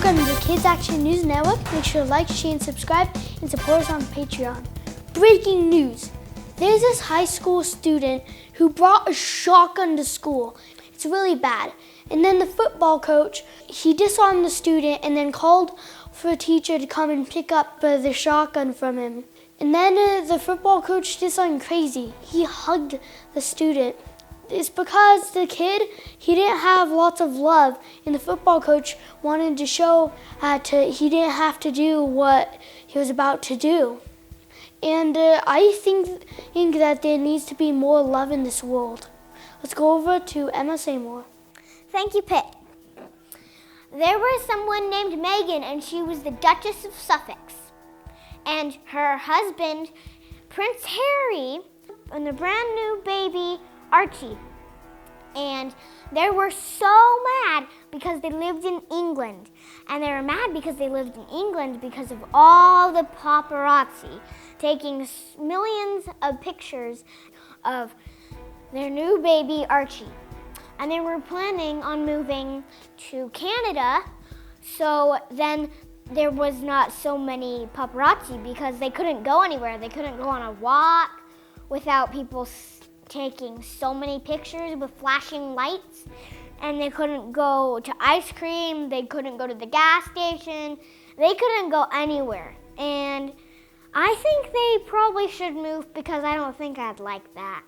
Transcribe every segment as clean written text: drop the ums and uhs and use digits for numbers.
Welcome to the Kids Action News Network. Make sure to like, share, and subscribe, and support us on Patreon. Breaking news. There's this high school student who brought a shotgun to school. It's really bad. And then the football coach, he disarmed the student and then called for a teacher to come and pick up the shotgun from him. And then the football coach did something crazy. He hugged the student. It's because the kid, he didn't have lots of love, and the football coach wanted to show he didn't have to do what he was about to do. And I think that there needs to be more love in this world. Let's go over to Emma Seymour. Thank you, Pitt. There was someone named Meghan, and she was the Duchess of Sussex. And her husband, Prince Harry, and the brand new baby, Archie. And they were so mad because they lived in England. And they were mad because they lived in England because of all the paparazzi taking millions of pictures of their new baby, Archie. And they were planning on moving to Canada, so then there was not so many paparazzi because they couldn't go anywhere. They couldn't go on a walk without people taking so many pictures with flashing lights, and they couldn't go to ice cream, they couldn't go to the gas station, they couldn't go anywhere. And I think they probably should move because I don't think I'd like that.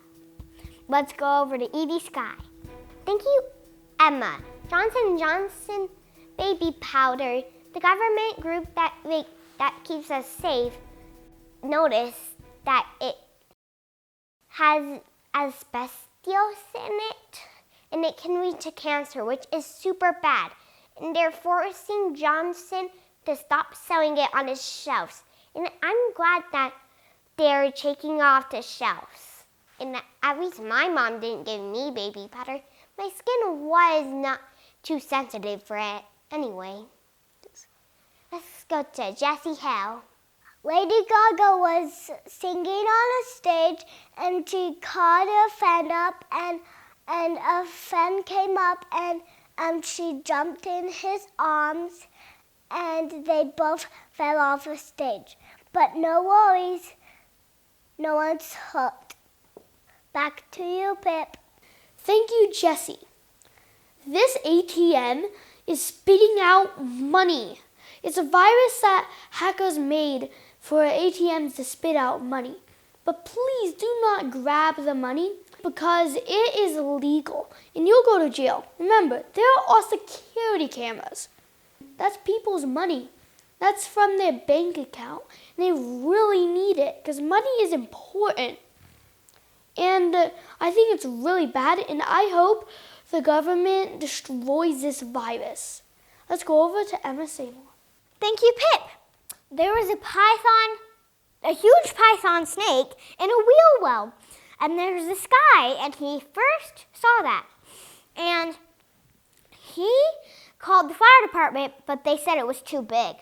Let's go over to Evie Sky. Thank you, Emma. Johnson & Johnson baby powder, the government group that keeps us safe, noticed that it has asbestos in it, and it can lead to cancer, which is super bad. And they're forcing Johnson to stop selling it on his shelves. And I'm glad that they're taking off the shelves. And at least my mom didn't give me baby powder. My skin was not too sensitive for it. Anyway, let's go to Jessie Hill. Lady Gaga was singing on a stage, and she called a friend up, and a friend came up, and she jumped in his arms, and they both fell off the stage. But no worries, no one's hurt. Back to you, Pip. Thank you, Jessie. This ATM is spitting out money. It's a virus that hackers made for ATMs to spit out money. But please do not grab the money because it is illegal and you'll go to jail. Remember, there are security cameras. That's people's money. That's from their bank account. And they really need it because money is important. And I think it's really bad, and I hope the government destroys this virus. Let's go over to Emma Seymour. Thank you, Pip. There was a huge python snake in a wheel well. And there's this guy, and he first saw that. And he called the fire department, but they said it was too big.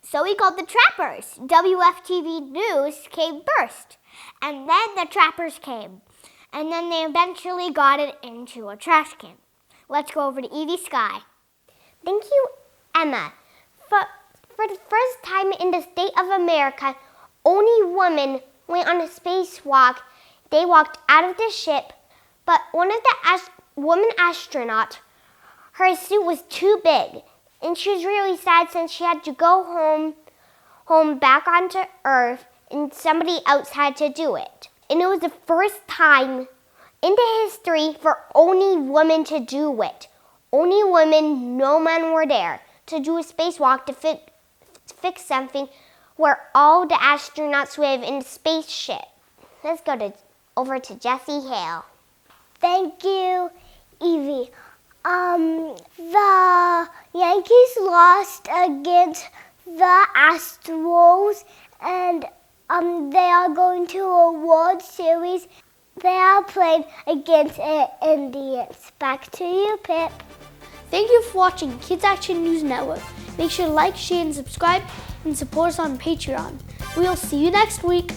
So he called the trappers. WFTV News came first. And then the trappers came. And then they eventually got it into a trash can. Let's go over to Evie Sky. Thank you, Emma. For the first time in the state of America, only women went on a spacewalk. They walked out of the ship, but one of the woman astronauts, her suit was too big, and she was really sad since she had to go home back onto Earth, and somebody else had to do it. And it was the first time in the history for only women to do it. Only women, no men were there to do a spacewalk to fix something where all the astronauts live in the spaceship. Let's go over to Jessie Hill. Thank you, Evie. The Yankees lost against the Astros, and they are going to a World Series. They are playing against the Indians. Back to you, Pip. Thank you for watching Kids Action News Network. Make sure to like, share, and subscribe, and support us on Patreon. We'll see you next week.